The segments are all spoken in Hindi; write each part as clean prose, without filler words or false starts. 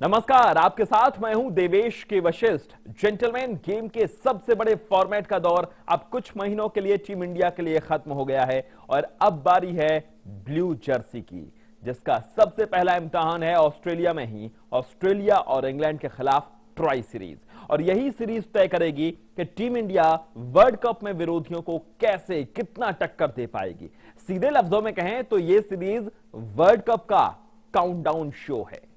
नमस्कार, आपके साथ मैं हूं देवेश के वशिष्ठ। जेंटलमैन गेम के सबसे बड़े फॉर्मेट का दौर अब कुछ महीनों के लिए टीम इंडिया के लिए खत्म हो गया है और अब बारी है ब्लू जर्सी की, जिसका सबसे पहला इम्तिहान है ऑस्ट्रेलिया में ही। ऑस्ट्रेलिया और इंग्लैंड के खिलाफ ट्राई सीरीज, और यही सीरीज तय करेगी कि टीम इंडिया वर्ल्ड कप में विरोधियों को कैसे कितना टक्कर दे पाएगी। सीधे लफ्जों में कहें तो यह सीरीज वर्ल्ड कप का काउंटडाउन शो है।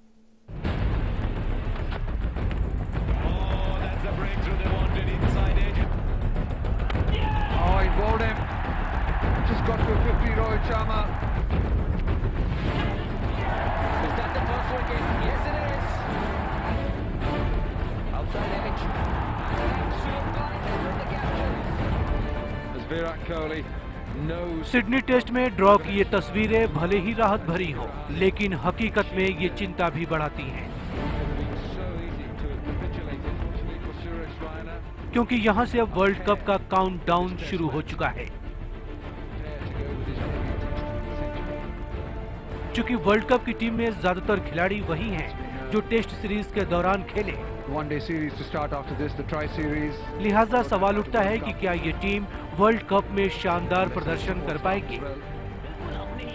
Bowled him. Just got to a 50, Rohit Sharma. Is that the first wicket? Yes, it is. Outside edge. The captain. As Virat Kohli knows. Sydney test में ड्रॉ की ये तस्वीरें भले ही राहत भरी हो, लेकिन हकीकत में ये चिंता भी बढ़ाती हैं, क्योंकि यहां से अब वर्ल्ड कप का काउंटडाउन शुरू हो चुका है। चूंकि वर्ल्ड कप की टीम में ज्यादातर खिलाड़ी वही हैं जो टेस्ट सीरीज के दौरान खेले, One-day series to start after this, the try series. लिहाजा सवाल उठता है कि क्या ये टीम वर्ल्ड कप में शानदार प्रदर्शन कर पाएगी।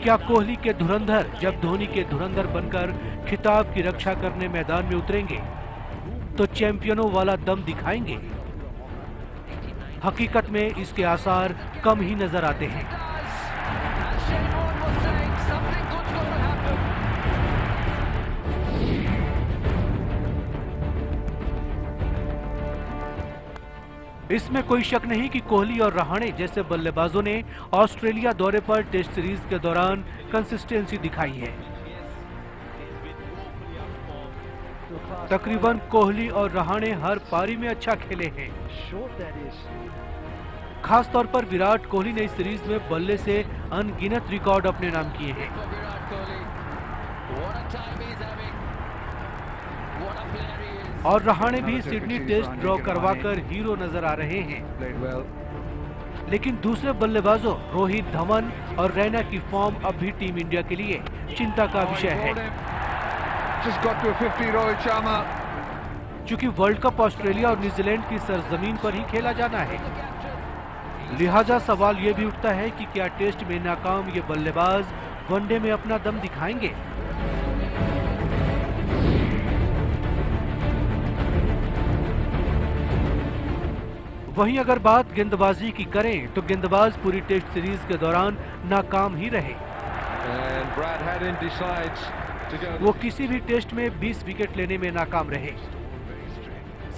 क्या कोहली के धुरंधर जब धोनी के धुरंधर बनकर खिताब की रक्षा करने मैदान में उतरेंगे तो चैंपियनों वाला दम दिखाएंगे? हकीकत में इसके आसार कम ही नजर आते हैं। इसमें कोई शक नहीं कि कोहली और रहाणे जैसे बल्लेबाजों ने ऑस्ट्रेलिया दौरे पर टेस्ट सीरीज के दौरान कंसिस्टेंसी दिखाई है। तकरीबन कोहली और रहाणे हर पारी में अच्छा खेले हैं। खास तौर पर विराट कोहली ने इस सीरीज में बल्ले से अनगिनत रिकॉर्ड अपने नाम किए हैं। और रहाणे भी सिडनी टेस्ट ड्रॉ करवाकर हीरो नजर आ रहे हैं। लेकिन दूसरे बल्लेबाजों रोहित, धवन और रैना की फॉर्म अब भी टीम इंडिया के लिए चिंता का विषय है। Just got to a 50, Rohit Sharma. चूंकि वर्ल्ड कप ऑस्ट्रेलिया और न्यूजीलैंड की सरजमीन पर ही खेला जाना है, लिहाजा सवाल ये भी उठता है कि क्या टेस्ट में नाकाम ये बल्लेबाज वनडे में अपना दम दिखाएंगे। वहीं अगर बात गेंदबाजी की करें तो गेंदबाज पूरी टेस्ट सीरीज के दौरान नाकाम ही रहे। वो किसी भी टेस्ट में 20 विकेट लेने में नाकाम रहे।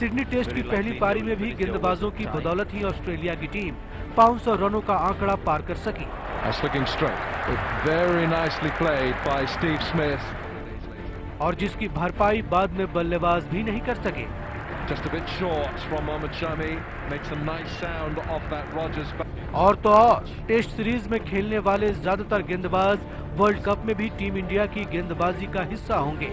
सिडनी टेस्ट की पहली पारी में भी गेंदबाजों की बदौलत ही ऑस्ट्रेलिया की टीम 500 रनों का आंकड़ा पार कर सकी। और जिसकी भरपाई बाद में बल्लेबाज भी नहीं कर सके। और तो और टेस्ट सीरीज में खेलने वाले ज्यादातर गेंदबाज वर्ल्ड कप में भी टीम इंडिया की गेंदबाजी का हिस्सा होंगे।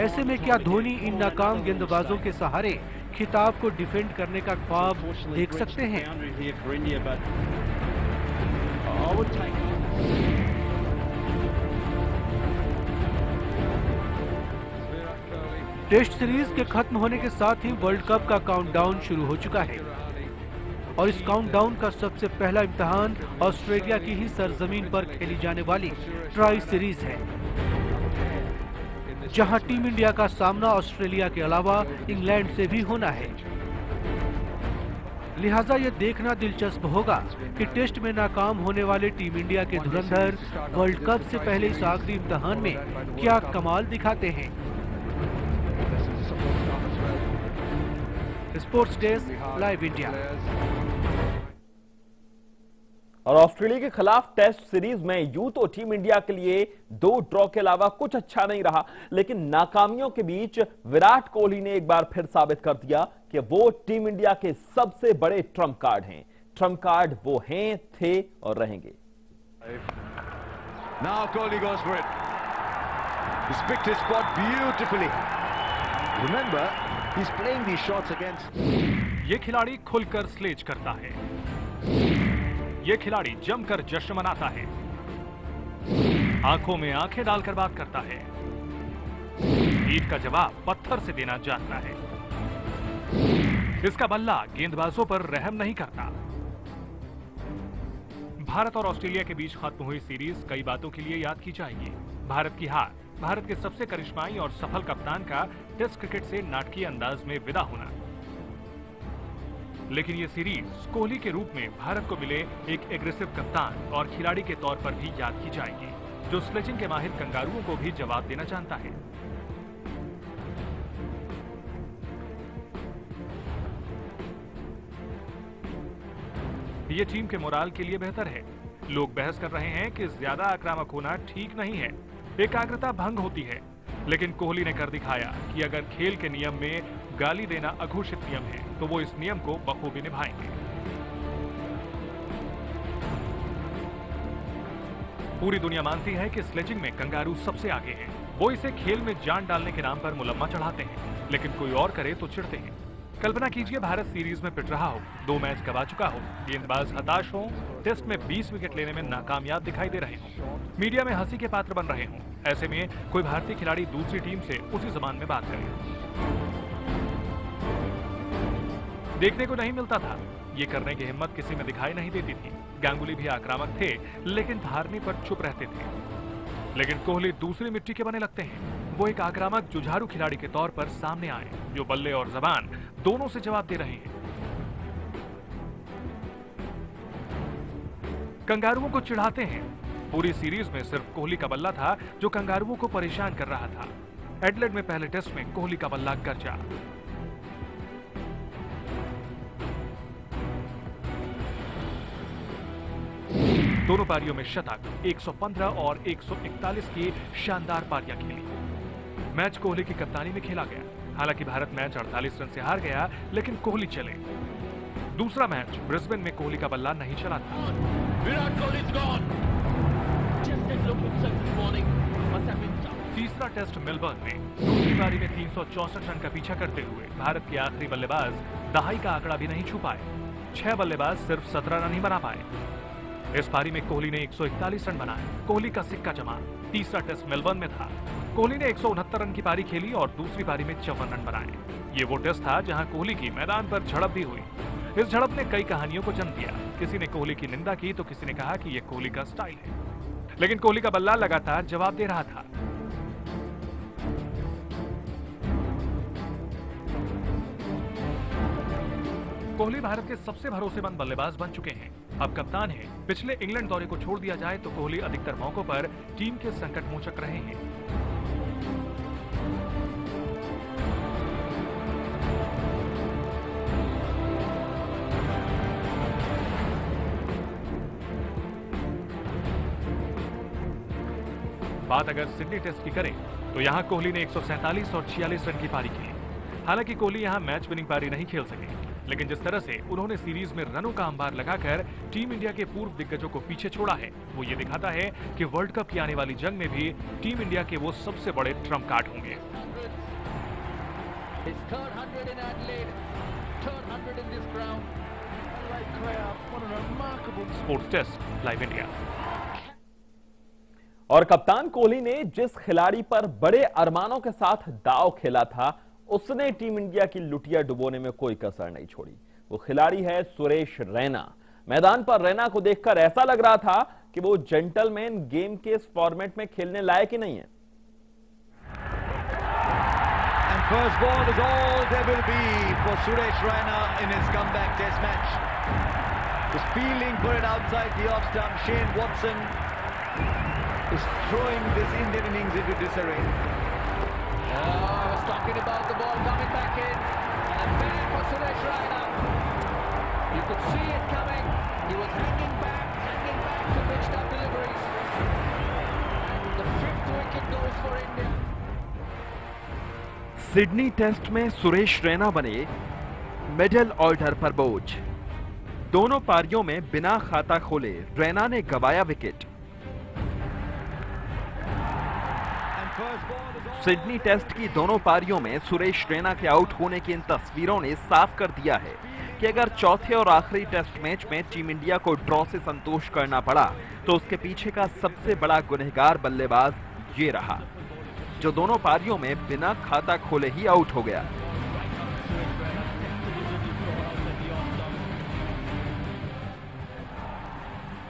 ऐसे में क्या धोनी इन नाकाम गेंदबाजों के सहारे खिताब को डिफेंड करने का ख्वाब देख सकते हैं? टेस्ट सीरीज के खत्म होने के साथ ही वर्ल्ड कप का काउंटडाउन शुरू हो चुका है, और इस काउंटडाउन का सबसे पहला इम्तिहान ऑस्ट्रेलिया की ही सरजमीन पर खेली जाने वाली ट्राई सीरीज है, जहां टीम इंडिया का सामना ऑस्ट्रेलिया के अलावा इंग्लैंड से भी होना है। लिहाजा यह देखना दिलचस्प होगा कि टेस्ट में नाकाम होने वाले टीम इंडिया के धुरंधर वर्ल्ड कप से पहले इस आखिरी इम्तिहान में क्या कमाल दिखाते हैं। Sports desk, live India. और ऑस्ट्रेलिया के खिलाफ टेस्ट सीरीज में यूं तो टीम इंडिया के लिए 2 ड्रॉ के अलावा कुछ अच्छा नहीं रहा, लेकिन नाकामियों के बीच विराट कोहली ने एक बार फिर साबित कर दिया कि वो टीम इंडिया के सबसे बड़े ट्रम्प कार्ड हैं। ट्रम्प कार्ड वो हैं, थे और रहेंगे। Now Kohli goes for it. He's picked his spot beautifully. Remember, he's playing these shots against. ये खिलाड़ी खुलकर स्लेज करता है। ये खिलाड़ी जमकर जश्न मनाता है। आंखों में आंखें डालकर बात करता है, ईंट का जवाब पत्थर से देना जानता है। इसका बल्ला गेंदबाजों पर रहम नहीं करता। भारत और ऑस्ट्रेलिया के बीच खत्म हुई सीरीज कई बातों के लिए याद की जाएगी। भारत की हार, भारत के सबसे करिश्माई और सफल कप्तान का टेस्ट क्रिकेट से नाटकीय अंदाज में विदा होना। लेकिन ये सीरीज कोहली के रूप में भारत को मिले एक एग्रेसिव कप्तान और खिलाड़ी के तौर पर भी याद की जाएगी, जो स्लेजिंग के माहिर कंगारुओं को भी जवाब देना जानता है। ये टीम के मोराल के लिए बेहतर है। लोग बहस कर रहे हैं कि ज्यादा आक्रामक होना ठीक नहीं है, एकाग्रता भंग होती है। लेकिन कोहली ने कर दिखाया कि अगर खेल के नियम में गाली देना अघोषित नियम है, तो वो इस नियम को बखूबी निभाएंगे। पूरी दुनिया मानती है कि स्लेजिंग में कंगारू सबसे आगे हैं। वो इसे खेल में जान डालने के नाम पर मुलम्मा चढ़ाते हैं, लेकिन कोई और करे तो चिढ़ते हैं। कल्पना कीजिए भारत सीरीज में पिट रहा हो, 2 मैच गवा चुका हो, गेंदबाज हताश हो, टेस्ट में 20 विकेट लेने में नाकामयाब दिखाई दे रहे हों, मीडिया में हंसी के पात्र बन रहे हों। ऐसे में कोई भारतीय खिलाड़ी दूसरी टीम से उसी जबान में बात करे। देखने को नहीं मिलता था। ये करने की हिम्मत किसी में दिखाई नहीं देती थी। गांगुली भी आक्रामक थे, लेकिन हारने पर चुप रहते थे। लेकिन कोहली दूसरी मिट्टी के बने लगते हैं। वो एक आक्रामक जुझारू खिलाड़ी के तौर पर सामने आए, जो बल्ले और जबान दोनों से जवाब दे रहे हैं। कंगारुओं को चिढ़ाते हैं। पूरी सीरीज में सिर्फ कोहली का बल्ला था जो कंगारुओं को परेशान कर रहा था। एडिलेड में पहले टेस्ट में कोहली का बल्ला गरजा। दोनों पारियों में शतक, 115 और 141 की शानदार पारियां खेली। मैच कोहली की कप्तानी में खेला गया। हालांकि भारत मैच 48 रन से हार गया, लेकिन कोहली चले। दूसरा मैच ब्रिस्बेन में कोहली का बल्ला नहीं चला था। तीसरा टेस्ट मेलबर्न में दूसरी पारी में 364 रन का पीछा करते हुए भारत के आखिरी बल्लेबाज दहाई का आंकड़ा भी नहीं छू पाए। 6 बल्लेबाज सिर्फ 17 रन ही बना पाए। इस पारी में कोहली ने 141 रन बनाए। कोहली का सिक्का जमा। तीसरा टेस्ट मेलबर्न में था। कोहली ने 169 रन की पारी खेली और दूसरी पारी में 54 रन बनाए। ये वो टेस्ट था जहां कोहली की मैदान पर झड़प भी हुई। इस झड़प ने कई कहानियों को जन्म दिया। किसी ने कोहली की निंदा की तो किसी ने कहा कि यह कोहली का स्टाइल है। लेकिन कोहली का बल्ला लगातार जवाब दे रहा था। कोहली भारत के सबसे भरोसेमंद बल्लेबाज बन चुके हैं। अब कप्तान है। पिछले इंग्लैंड दौरे को छोड़ दिया जाए तो कोहली अधिकतर मौकों पर टीम के संकट मोचक रहे हैं। बात अगर सिडनी टेस्ट की करें तो यहां कोहली ने 147 और 46 रन की पारी खेली। हालांकि कोहली यहां मैच विनिंग पारी नहीं खेल सके, लेकिन जिस तरह से उन्होंने सीरीज में रनों का अंबार लगाकर टीम इंडिया के पूर्व दिग्गजों को पीछे छोड़ा है, वो ये दिखाता है कि वर्ल्ड कप की आने वाली जंग में भी टीम इंडिया के वो सबसे बड़े ट्रम्प कार्ड होंगे। Sports desk, live India. और कप्तान कोहली ने जिस खिलाड़ी पर बड़े अरमानों के साथ दांव खेला था, उसने टीम इंडिया की लुटिया डुबोने में कोई कसर नहीं छोड़ी। वो खिलाड़ी है सुरेश रैना। मैदान पर रैना को देखकर ऐसा लग रहा था कि वो जेंटलमैन गेम के इस फॉर्मेट में खेलने लायक ही नहीं है। And first ball is all there will be for Suresh Raina in his comeback test match. He's feeling for it outside the off stump. Shane Watson is throwing this Indian innings into disarray. I was talking about the ball coming back in, and a bang for Suresh Raina. You could see it coming. He was hanging back to pitch down deliveries. And the 5th wicket goes for India. Sydney test में सुरेश रैना बने मिडिल ऑर्डर पर बोझ। दोनों पारियों में बिना खाता खोले रैना ने गंवाया विकेट। सिडनी टेस्ट की दोनों पारियों में सुरेश रैना के आउट होने की इन तस्वीरों ने साफ कर दिया है कि अगर चौथे और आखिरी टेस्ट मैच में टीम इंडिया को ड्रॉ से संतोष करना पड़ा तो उसके पीछे का सबसे बड़ा गुनहगार बल्लेबाज ये रहा, जो दोनों पारियों में बिना खाता खोले ही आउट हो गया।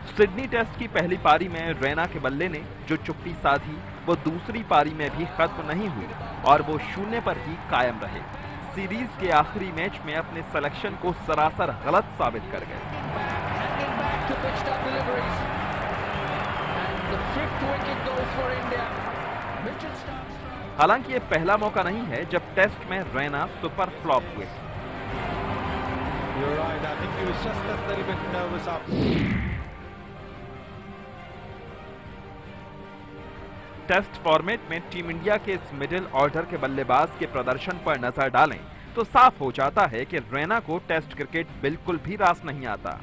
सिडनी टेस्ट की पहली पारी में रैना के बल्ले ने जो चुप्पी साधी वो दूसरी पारी में भी खत्म नहीं हुई और वो 0 पर ही कायम रहे। सीरीज के आखिरी मैच में अपने सिलेक्शन को सरासर गलत साबित कर गए। हालांकि ये पहला मौका नहीं है जब टेस्ट में रैना सुपर फ्लॉप हुए। टेस्ट फॉर्मेट में टीम इंडिया के इस मिडिल ऑर्डर के बल्लेबाज के प्रदर्शन पर नजर डालें तो साफ हो जाता है कि रैना को टेस्ट क्रिकेट बिल्कुल भी रास नहीं आता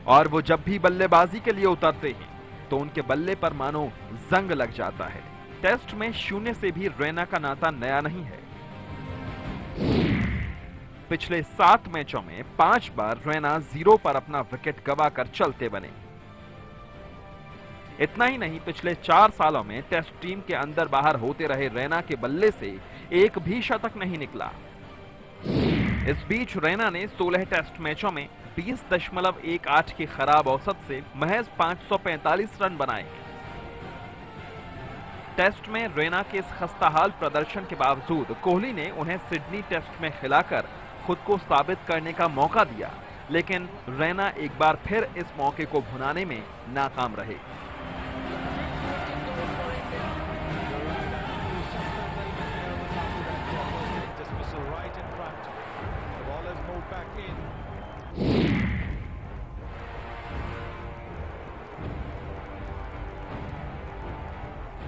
और वो जब भी बल्लेबाजी के लिए उतरते हैं तो उनके बल्ले पर मानो जंग लग जाता है। टेस्ट में 0 से भी रैना का नाता नया नहीं है। पिछले 7 मैचों में 5 बार रैना 0 पर अपना विकेट गंवाकर चलते बने। इतना ही नहीं, पिछले 4 सालों में टेस्ट टीम के अंदर बाहर होते रहे रैना के बल्ले से एक भी शतक नहीं निकला। इस बीच रैना ने 16 टेस्ट मैचों में 20.18 की खराब औसत से महज 545 रन बनाए। टेस्ट में रैना के इस खस्ताहाल प्रदर्शन के बावजूद कोहली ने उन्हें सिडनी टेस्ट में खिलाकर खुद को साबित करने का मौका दिया, लेकिन रैना एक बार फिर इस मौके को भुनाने में नाकाम रहे।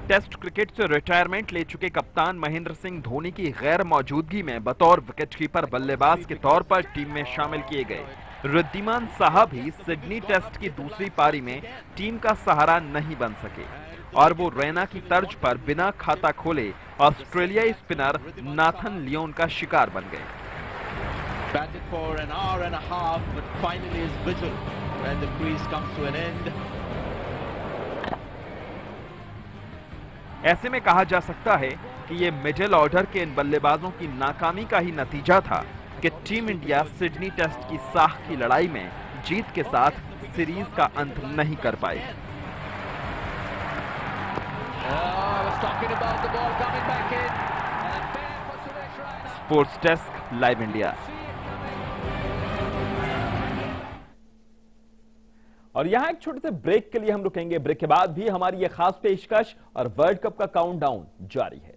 टेस्ट क्रिकेट से रिटायरमेंट ले चुके कप्तान महेंद्र सिंह धोनी की गैर मौजूदगी में बतौर विकेटकीपर बल्लेबाज के तौर पर टीम में शामिल किए गए रिद्धिमान साहा भी सिडनी टेस्ट की दूसरी पारी में टीम का सहारा नहीं बन सके और वो रैना की तर्ज पर बिना खाता खोले ऑस्ट्रेलियाई स्पिनर नाथन लियोन का शिकार बन गए। Batted for an hour and a half, but finally his vigil when the crease comes to an end. ऐसे में कहा जा सकता है कि ये मिडिल ऑर्डर के इन बल्लेबाजों की नाकामी का ही नतीजा था कि टीम इंडिया सिडनी टेस्ट की साख की लड़ाई में जीत के साथ सीरीज का अंत नहीं कर पाई। Sports desk, live India. और यहां एक छोटे से ब्रेक के लिए हम रुकेंगे। ब्रेक के बाद भी हमारी ये खास पेशकश और वर्ल्ड कप का काउंटडाउन जारी है।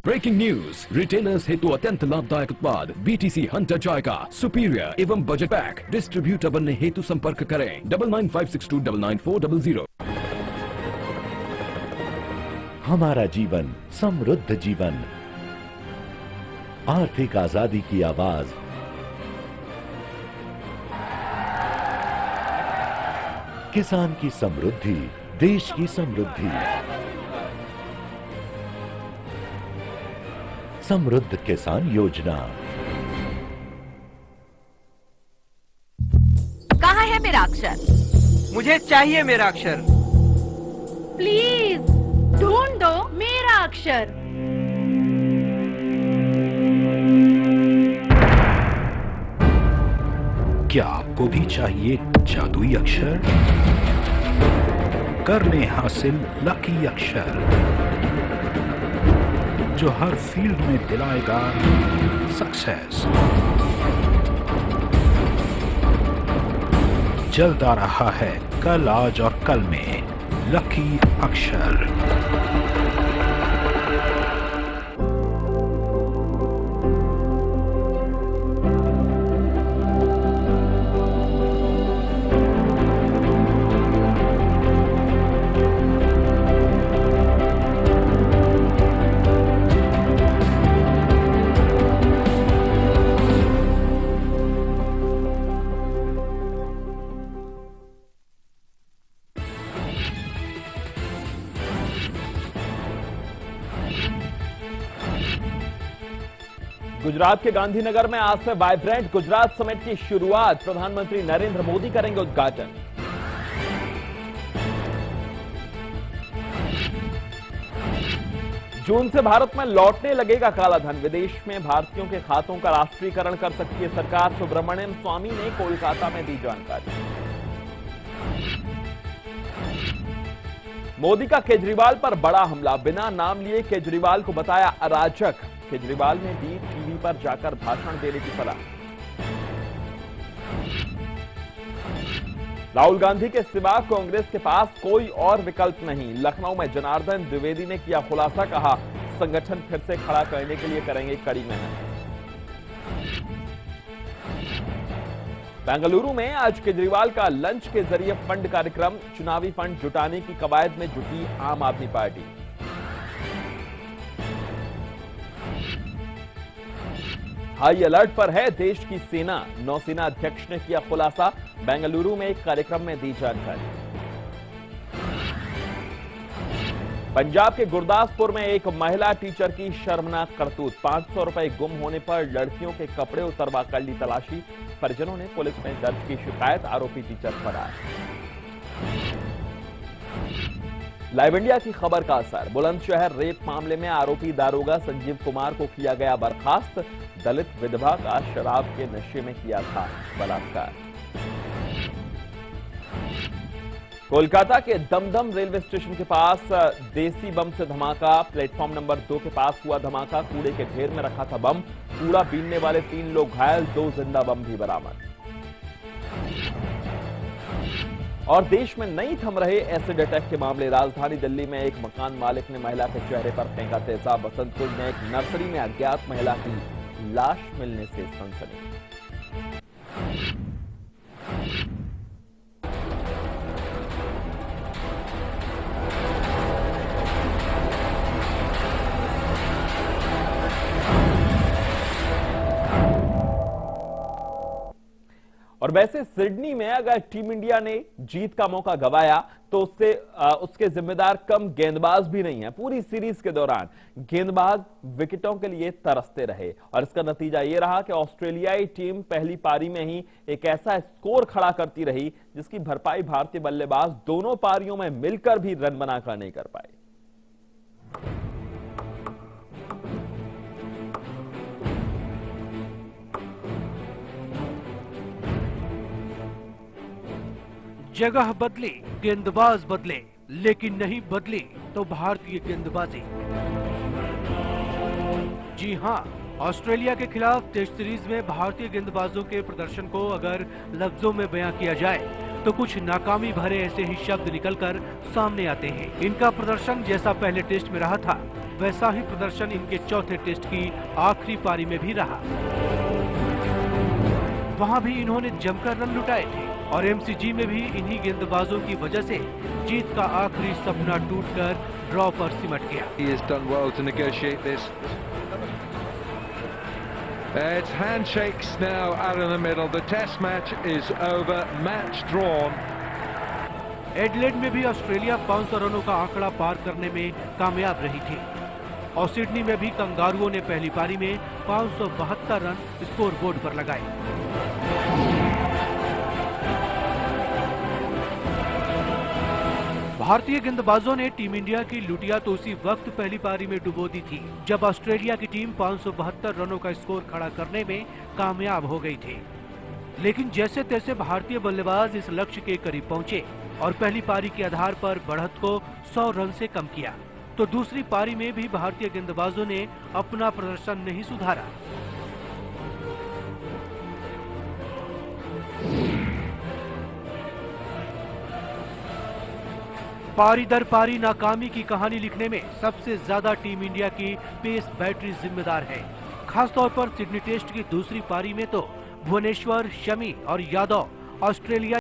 ब्रेकिंग न्यूज, रिटेलर्स हेतु अत्यंत लाभदायक उत्पाद BTC हंटर जॉय का सुपीरियर एवं बजट पैक डिस्ट्रीब्यूटर बनने हेतु संपर्क करें 9956299400। हमारा जीवन समृद्ध जीवन, आर्थिक आजादी की आवाज, किसान की समृद्धि, देश की समृद्धि। समृद्ध किसान योजना। कहाँ है मेरा अक्षर? मुझे चाहिए मेरा अक्षर। प्लीज ढूंढ दो मेरा अक्षर। क्या आपको भी चाहिए जादुई अक्षर? कर लें हासिल लकी अक्षर जो हर फील्ड में दिलाएगा सक्सेस। जल्द आ रहा है कल, आज और कल में लकी अक्षर। गुजरात के गांधीनगर में आज से वाइब्रेंट गुजरात समिट की शुरुआत। प्रधानमंत्री नरेंद्र मोदी करेंगे उद्घाटन। जून से भारत में लौटने लगेगा काला धन। विदेश में भारतीयों के खातों का राष्ट्रीयकरण कर सकती है सरकार। सुब्रमण्यम स्वामी ने कोलकाता में दी जानकारी। मोदी का केजरीवाल पर बड़ा हमला। बिना नाम लिए केजरीवाल को बताया अराजक। केजरीवाल ने दी टीवी पर जाकर भाषण देने की सलाह। राहुल गांधी के सिवा कांग्रेस के पास कोई और विकल्प नहीं। लखनऊ में जनार्दन द्विवेदी ने किया खुलासा। कहा, संगठन फिर से खड़ा करने के लिए करेंगे कड़ी मेहनत। बेंगलुरु में आज केजरीवाल का लंच के जरिए फंड कार्यक्रम। चुनावी फंड जुटाने की कवायद में जुटी आम आदमी पार्टी। हाई अलर्ट पर है देश की सेना। नौसेना अध्यक्ष ने किया खुलासा। बेंगलुरु में एक कार्यक्रम में दी जानकारी। पंजाब के गुरदासपुर में एक महिला टीचर की शर्मनाक करतूत। 500 रुपए गुम होने पर लड़कियों के कपड़े उतरवा कर ली तलाशी। परिजनों ने पुलिस में दर्ज की शिकायत। आरोपी टीचर फरार। लाइव इंडिया की खबर का असर। बुलंदशहर रेप मामले में आरोपी दारोगा संजीव कुमार को किया गया बर्खास्त। दलित विधवा का शराब के नशे में किया था बलात्कार। कोलकाता के दमदम रेलवे स्टेशन के पास देसी बम से धमाका। प्लेटफॉर्म नंबर 2 के पास हुआ धमाका। कूड़े के ढेर में रखा था बम। कूड़ा बीनने वाले 3 लोग घायल। 2 जिंदा बम भी बरामद। और देश में नहीं थम रहे एसिड अटैक के मामले। राजधानी दिल्ली में एक मकान मालिक ने महिला के चेहरे पर फेंका तेजाब। बसंतपुर में एक नर्सरी में अज्ञात महिला की लाश मिलने से सनसनी। और वैसे सिडनी में अगर टीम इंडिया ने जीत का मौका गंवाया तो उसके जिम्मेदार कम गेंदबाज भी नहीं है। पूरी सीरीज के दौरान गेंदबाज विकेटों के लिए तरसते रहे और इसका नतीजा यह रहा कि ऑस्ट्रेलियाई टीम पहली पारी में ही एक ऐसा स्कोर खड़ा करती रही जिसकी भरपाई भारतीय बल्लेबाज दोनों पारियों में मिलकर भी रन बनाकर नहीं कर पाए। जगह बदली, गेंदबाज बदले, लेकिन नहीं बदली तो भारतीय गेंदबाजी। जी हां, ऑस्ट्रेलिया के खिलाफ टेस्ट सीरीज में भारतीय गेंदबाजों के प्रदर्शन को अगर लफ्जों में बयां किया जाए तो कुछ नाकामी भरे ऐसे ही शब्द निकलकर सामने आते हैं। इनका प्रदर्शन जैसा पहले टेस्ट में रहा था वैसा ही प्रदर्शन इनके चौथे टेस्ट की आखिरी पारी में भी रहा। वहां भी इन्होंने जमकर रन लुटाए थे और एमसीजी में भी इन्हीं गेंदबाजों की वजह से जीत का आखिरी सपना टूटकर ड्रॉ पर सिमट गया। He has done well to negotiate this. It's handshakes now out in the middle. The test match is over. Match drawn. Adelaide में भी ऑस्ट्रेलिया 500 रनों का आंकड़ा पार करने में कामयाब रही थी और सिडनी में भी कंगारुओं ने पहली पारी में 572 रन स्कोर बोर्ड पर लगाए। भारतीय गेंदबाजों ने टीम इंडिया की लुटिया तो उसी वक्त पहली पारी में डुबो दी थी जब ऑस्ट्रेलिया की टीम 572 रनों का स्कोर खड़ा करने में कामयाब हो गई थी। लेकिन जैसे तैसे भारतीय बल्लेबाज इस लक्ष्य के करीब पहुंचे और पहली पारी के आधार पर बढ़त को 100 रन से कम किया तो दूसरी पारी में भी भारतीय गेंदबाजों ने अपना प्रदर्शन नहीं सुधारा। पारी दर पारी नाकामी की कहानी लिखने में सबसे ज्यादा टीम इंडिया की पेस बैटरी जिम्मेदार है। खासतौर पर सिडनी टेस्ट की दूसरी पारी में तो भुवनेश्वर, शमी और यादव ऑस्ट्रेलिया